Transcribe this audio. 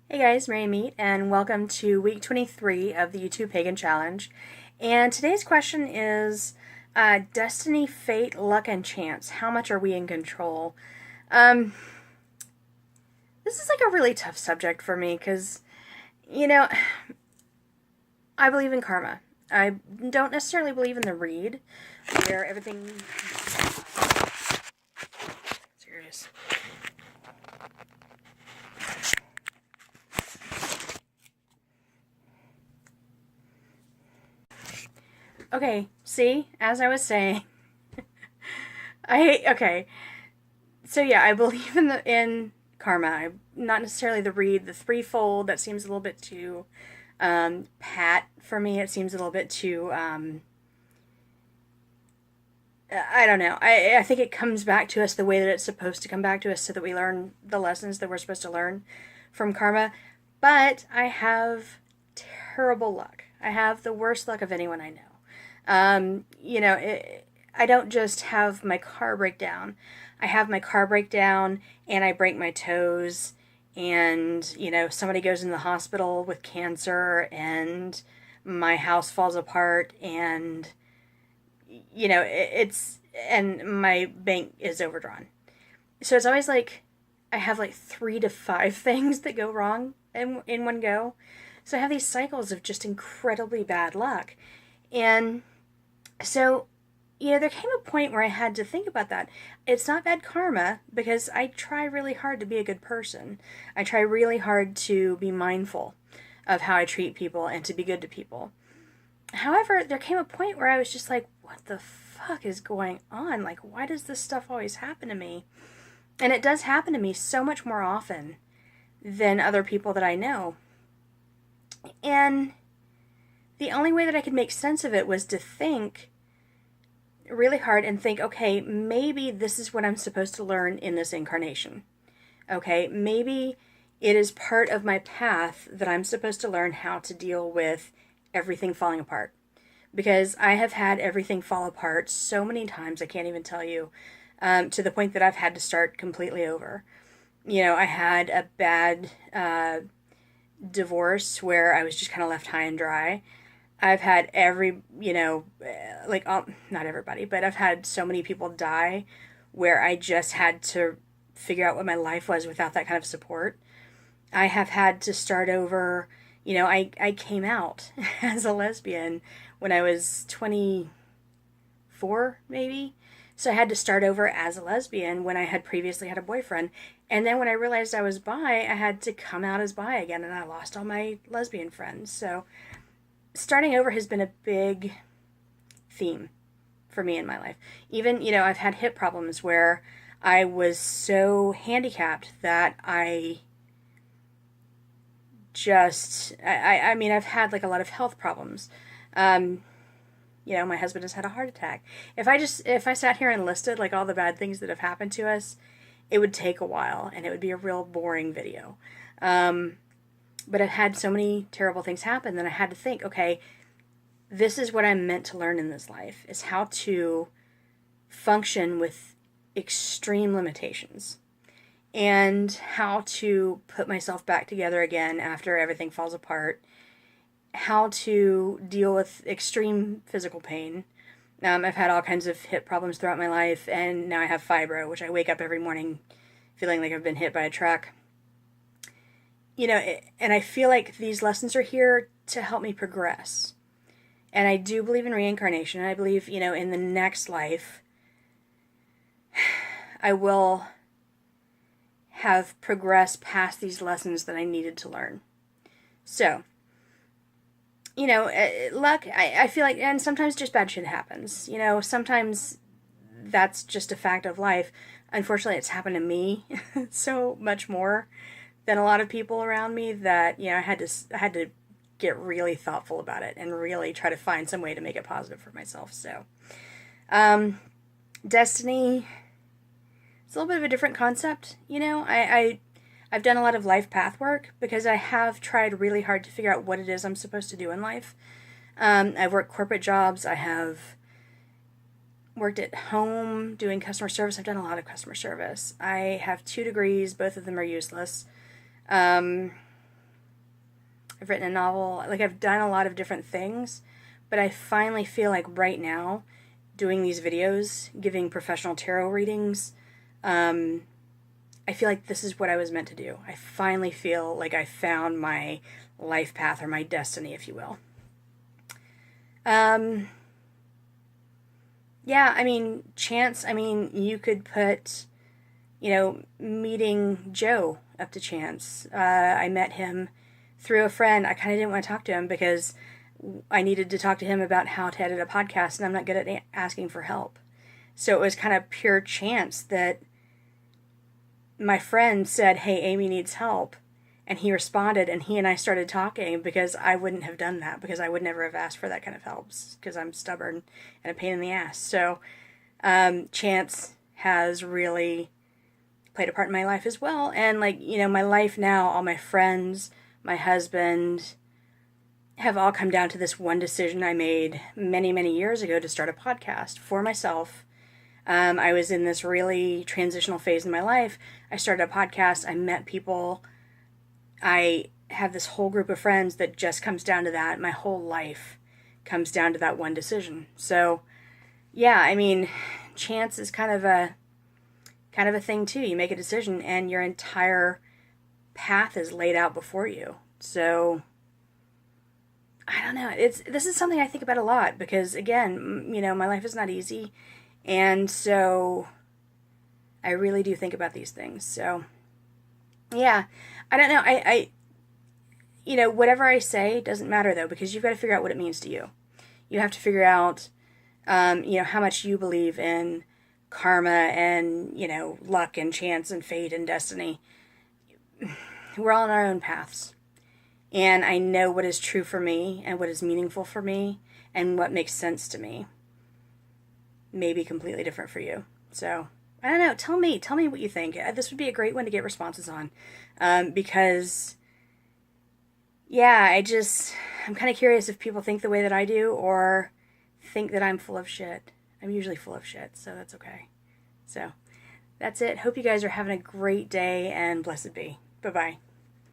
Hey guys, Mary Meet, and welcome to week 23 of the YouTube Pagan Challenge. And today's question is destiny, fate, luck, and chance. How much are we in control? Um, this is like a really tough subject for me because, you know, I believe in karma. I don't necessarily believe in the read, where everything. Serious. Okay, see, as I was saying, okay. So yeah, I believe in karma. Not necessarily the read, the threefold. That seems a little bit too pat for me. It seems a little bit too. I don't know. I think it comes back to us the way that it's supposed to come back to us, so that we learn the lessons that we're supposed to learn from karma. But I have terrible luck. I have the worst luck of anyone I know. I don't just have my car break down. I have my car break down and I break my toes, and somebody goes in the hospital with cancer, and my house falls apart, and it's and my bank is overdrawn. So it's always like I have like 3 to 5 things that go wrong in one go. So I have these cycles of just incredibly bad luck. And so, there came a point where I had to think about that. It's not bad karma because I try really hard to be a good person. I try really hard to be mindful of how I treat people and to be good to people. However, there came a point where I was just like, what the fuck is going on? Like, why does this stuff always happen to me? And it does happen to me so much more often than other people that I know. And the only way that I could make sense of it was to think really hard and think, okay, maybe this is what I'm supposed to learn in this incarnation. Okay, maybe it is part of my path that I'm supposed to learn how to deal with everything falling apart. Because I have had everything fall apart so many times, I can't even tell you, to the point that I've had to start completely over. I had a bad divorce where I was just kind of left high and dry. I've had not everybody, but I've had so many people die where I just had to figure out what my life was without that kind of support. I have had to start over. I came out as a lesbian when I was 24, maybe. So I had to start over as a lesbian when I had previously had a boyfriend. And then when I realized I was bi, I had to come out as bi again, and I lost all my lesbian friends. So starting over has been a big theme for me in my life. Even, I've had hip problems where I was so handicapped that I mean, I've had like a lot of health problems. My husband has had a heart attack. If I sat here and listed like all the bad things that have happened to us, it would take a while and it would be a real boring video. But I've had so many terrible things happen that I had to think, okay, this is what I'm meant to learn in this life, is how to function with extreme limitations and how to put myself back together again after everything falls apart, how to deal with extreme physical pain. I've had all kinds of hip problems throughout my life, and now I have fibro, which I wake up every morning feeling like I've been hit by a truck. And I feel like these lessons are here to help me progress. And I do believe in reincarnation. I believe, in the next life, I will have progressed past these lessons that I needed to learn. So, luck, I feel like, and sometimes just bad shit happens. Sometimes that's just a fact of life. Unfortunately, it's happened to me so much more than a lot of people around me that, I had to get really thoughtful about it and really try to find some way to make it positive for myself. So, destiny, it's a little bit of a different concept. I've done a lot of life path work because I have tried really hard to figure out what it is I'm supposed to do in life. I've worked corporate jobs. I have worked at home doing customer service. I've done a lot of customer service. I have 2 degrees. Both of them are useless. I've written a novel. Like, I've done a lot of different things, but I finally feel like right now, doing these videos, giving professional tarot readings, I feel like this is what I was meant to do. I finally feel like I found my life path, or my destiny, if you will. Yeah, I mean, chance, I mean, you could put, meeting Joe up to chance. I met him through a friend. I kind of didn't want to talk to him because I needed to talk to him about how to edit a podcast, and I'm not good at asking for help. So it was kind of pure chance that my friend said, "Hey, Amy needs help." And he responded, and he and I started talking, because I wouldn't have done that, because I would never have asked for that kind of help, because I'm stubborn and a pain in the ass. So chance has really played a part in my life as well. And my life now, all my friends, my husband, have all come down to this one decision I made many, many years ago to start a podcast for myself. I was in this really transitional phase in my life. I started a podcast. I met people. I have this whole group of friends that just comes down to that. My whole life comes down to that one decision. So, yeah, I mean, chance is kind of a thing too. You make a decision, and your entire path is laid out before you. So, I don't know. This is something I think about a lot, because again, my life is not easy, and so I really do think about these things. So, yeah, I don't know. Whatever I say doesn't matter, though, because you've got to figure out what it means to you. You have to figure out, how much you believe in karma and, luck and chance and fate and destiny. We're all on our own paths. And I know what is true for me and what is meaningful for me and what makes sense to me may be completely different for you. So, I don't know. Tell me what you think. This would be a great one to get responses on, because, yeah, I'm kind of curious if people think the way that I do, or think that I'm full of shit. I'm usually full of shit, so that's okay. So, that's it. Hope you guys are having a great day, and blessed be. Bye-bye.